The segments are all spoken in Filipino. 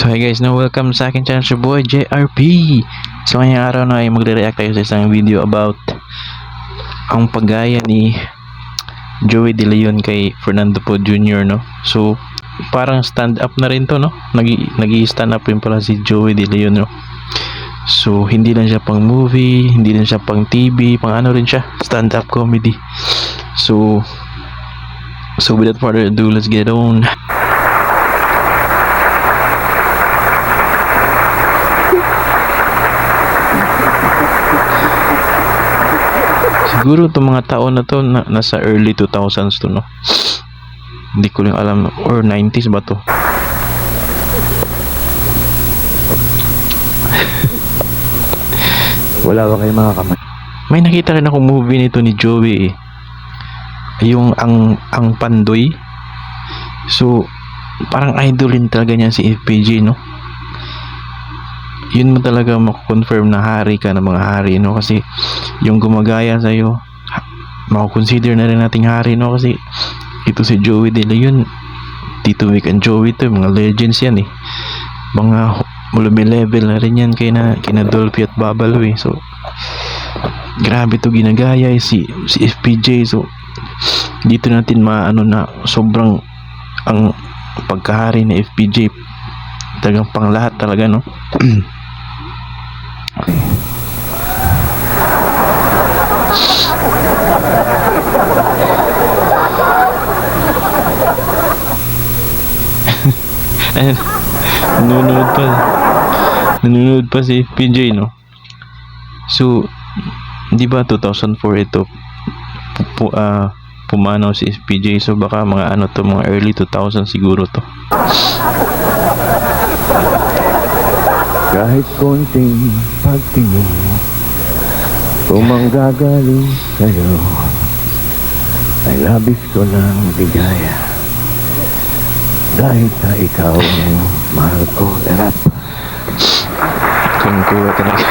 So hi guys, welcome sa akin channel, your boy JRP. So ngayong araw na ay magre-react tayo sa isang video about ang paggaya ni Joey De Leon kay Fernando Poe Jr. no. So parang stand up na rin to no. Nag-i-stand up rin pala si Joey De Leon no. So hindi lang siya pang movie, hindi lang siya pang TV, pang ano rin siya, stand up comedy. So without further ado, let's get on. Siguro itong mga taon na to nasa early 2000s to no. Hindi ko lang alam, or 90s ba to. Wala ba kayo mga kamay? May nakita rin ako movie nito ni Joey eh. Yung ang Pandoy. So parang idol rin talaga niya si FPJ no. Yun mo talaga mako-confirm na hari ka ng mga hari no, kasi yung gumagaya sa iyo mako-consider na rin nating hari no, kasi ito si Joey De Leon, Tito Vic and Joey to mga legends yan eh, mga level na rin yan kina Dolphy at Babalo eh. So grabe to ginagaya eh, si FPJ. So dito natin maano na sobrang ang pagkahari ni FPJ talagang pang lahat talaga no. Ayan, nanonood pa si FPJ no. So di ba 2004 ito pumanaw si FPJ, so baka mga ano to, mga early 2000 siguro to. Kahit konting pagtingin kung manggagaling sa'yo ay labis ko ng bigaya dahil sa ikaw ang mahal ko. Erap Kung kuha talaga.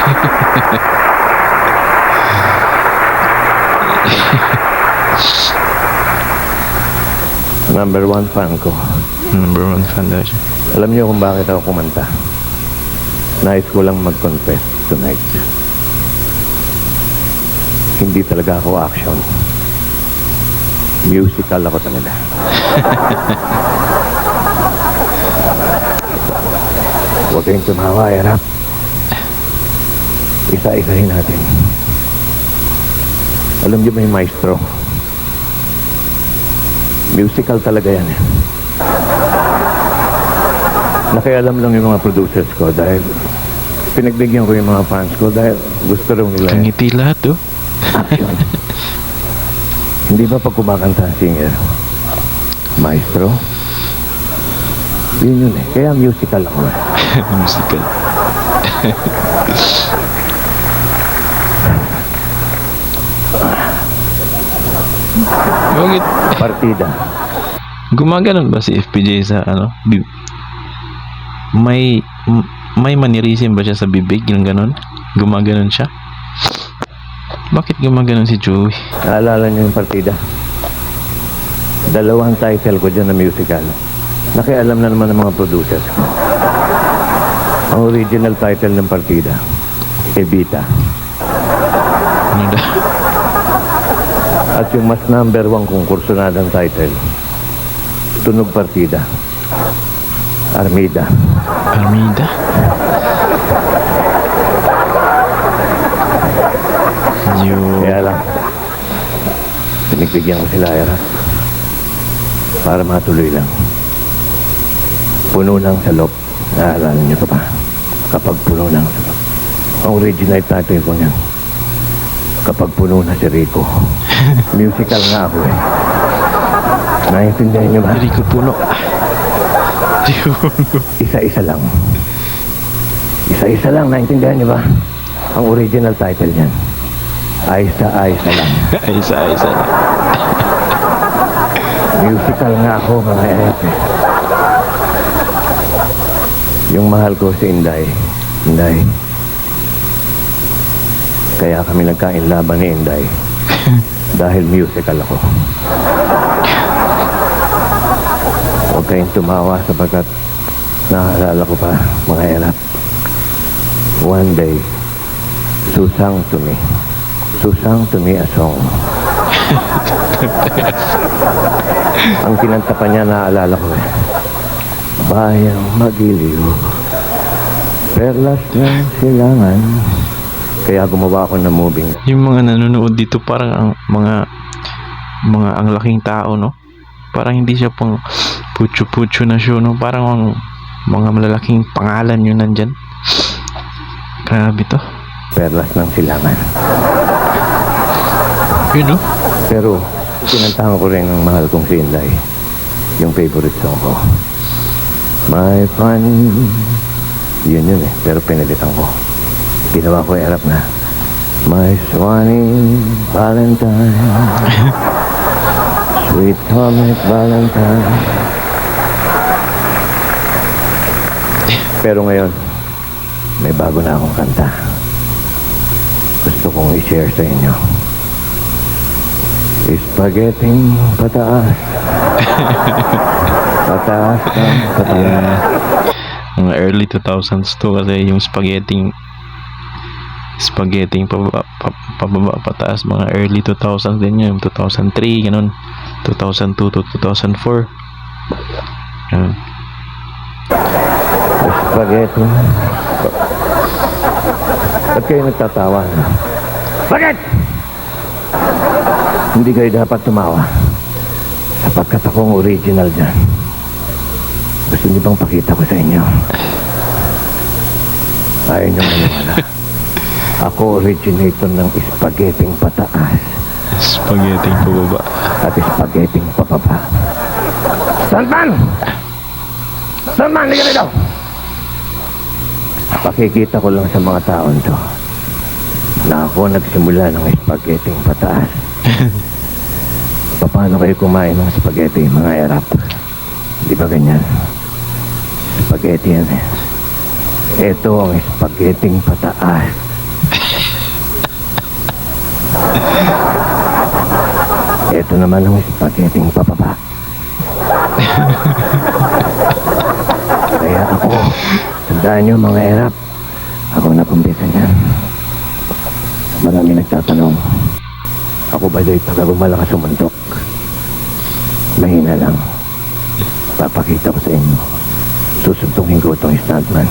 Number 1 fan ko. Number 1 fan daw siya. Alam niyo kung bakit ako kumanta? Nais ko lang mag-confess tonight. Hindi talaga ako action. Musical ako talaga. Huwag kayong tumawa, Erap. Isa-isahin natin. Alam niyo ba yung maestro? Musical talaga yan eh. Nakialam lang yung mga producers ko dahil pinagbigyan ko yung mga fans ko dahil gusto rin nila Kangiti lahat oh. action. Hindi ba pag kumakanta ang singer, maestro? Yun eh. Kaya musical ako eh. Musical. Bakit? Partida. Gumaganon ba si FPJ sa ano? May manirisim ba siya sa bibig, yung ganon? Gumaganon siya? Bakit gumaganon si Joey? Naalala niyo yung partida? Dalawang title ko dyan na musical. Nakialam na naman ng mga producers ko. Ang original title ng partida, Evita. Ano daw? At yung mas number 1 kong kursunadang title, Tunog Partida, Armida. Armida? Kaya lang, pinigbigyan ko sila, Era, para matuloy lang. Puno ng salop. Naalala niyo pa ba? Kapag puno ng salop. Ang original title ko niyan, Kapag puno na si Rico. Musical nga ako eh. Naiintindihan niyo ba? Rico Puno. Isa-isa lang. Isa-isa lang, naiintindihan niyo ba? Ang original title niyan, Aysa-aysa lang. Isa-isa. Musical nga ako, mga epe. Yung mahal ko si Inday. Inday. Kaya kami nagkain laban ni Inday. Dahil musical ako. Huwag kayong tumawa sapagkat Naalala ko pa, mga erap. One day, susang to me a song. Ang kinanta pa niya, naalala ko eh. Bayang magiliw, perlas ng silangan. Kaya gumawa ako ng moving. Yung mga nanonood dito parang ang ang laking tao, no? Parang hindi siya pang putyo-putyo na show, no? Parang ang mga malalaking pangalan yun nandyan. Grabe to. Perlas ng silangan. Yun, no? Pero, kinantahan ko rin ng mahal kong si Inday. Yung favorite song ko. My fun. Yun eh. Pero pinalitan ko. Ginawa ko erap na. My Swanee Valentine. Sweet Thomas Valentine. Pero ngayon, may bago na akong kanta. Gusto kong i-share sa inyo. Spaghetting pataas. Pataas ka, pataas. Mga early 2000s to kasi yung spaghetting pababa pataas, mga early 2000s din yun, 2003 ganun, 2002 to 2004 ganun. Spaghetting. Ba't kayo nagtatawa? Bakit? Hindi kayo dapat tumawa sapagkat akong original dyan. Gusto niyo bang pakita ko sa inyo? Ayaw niyo maniwala. Ako originator ng spaghetting pataas Spaghetting pababa at spaghetting pababa. Sandman! Sandman, hindi ka rito! Pakikita ko lang sa mga taon to na ako nagsimula ng spaghetting pataas. Paano kayo kumain ng spaghetti, mga erap? Di ba ganyan? Spaghetti yan eh. Ito ang spaghetting pataas. Ito naman ang spaghetting pababa. Kaya ako, tandaan nyo mga erap, ako nakumbisa niyan. Marami nagtatanong, ako ba do'y taga-malakas umundok? Mahina lang. Papakita ko sa inyo. Susuntukin ko itong stuntman.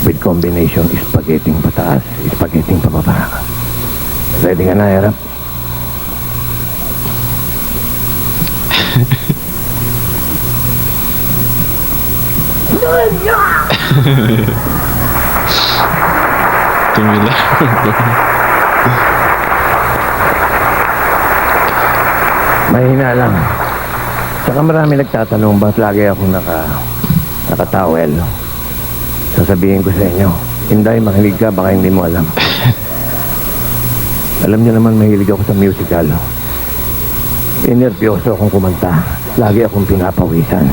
With combination spaghetting pataas, spaghetting pababa. Ready ka na, Erap? tumila. Mahina lang. Saka marami nagtatanong ba't lagi akong nakatawel. Sasabihin ko sa inyo, Inday, makinig ka, baka hindi mo alam. Alam niyo naman, mahilig ako sa musical. Nervyoso akong kumanta. Lagi akong pinapawisan.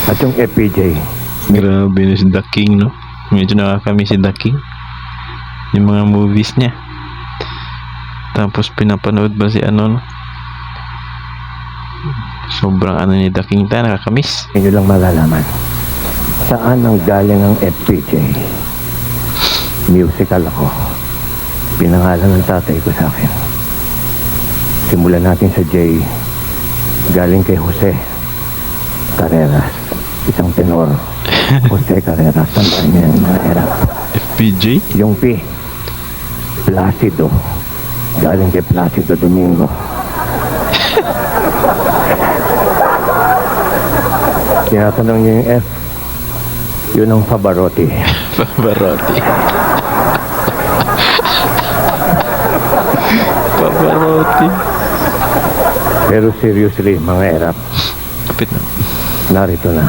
At yung FPJ, Grabe na si The King, no? Medyo nakakamiss si The King. Yung mga movies niya. Tapos pinapanood ba si ano, no? Sobrang ano ni The King tayo, nakakamiss. inyo lang malalaman. Saan ang galing ang FPJ? Musical ako. Pinangalan ng tatay ko sa akin. Simulan natin sa J. Galing kay Jose Carreras. Isang tenor. Jose Carreras. Tandaan niyo yan, mga era. FPJ? Yung P. Placido. Galing kay Placido Domingo. Tinatanong niyo yung F. Yun ang Pavarotti. Pavarotti. Pavarotti. Pero seriously, mga erap, Kapit na. narito na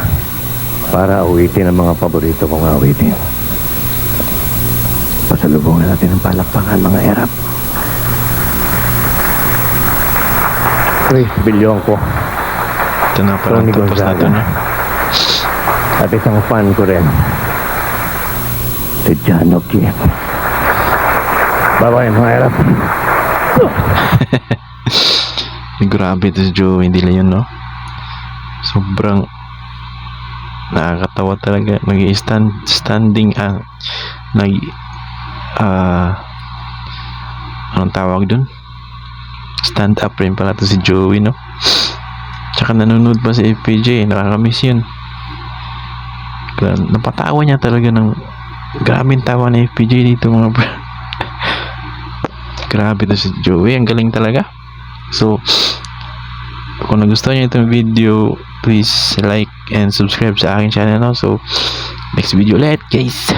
para awitin ang mga paborito kong awitin. Pasalubungan natin ang palakpakan, mga erap. Chris Billonco Ito na, parang Tony tapos na ito, Gonzaga. no? At isang fan ko rin, si Jano Kim. Bye-bye, mga erap. Grabe ito si Joe, hindi lang yun, no? Sobrang Nakakatawa talaga. Standing anong tawag dun? Stand up rin pala to si Joey, no? Tsaka nanonood pa si FPJ. Nakakamiss yun. Napatawa niya talaga ng grabing tawa ni FPJ dito, mga bro. Grabe to si Joey. Ang galing talaga. So, kung nagustuhan niyo itong video, please like and subscribe sa aking channel, no? So, next video ulit, guys.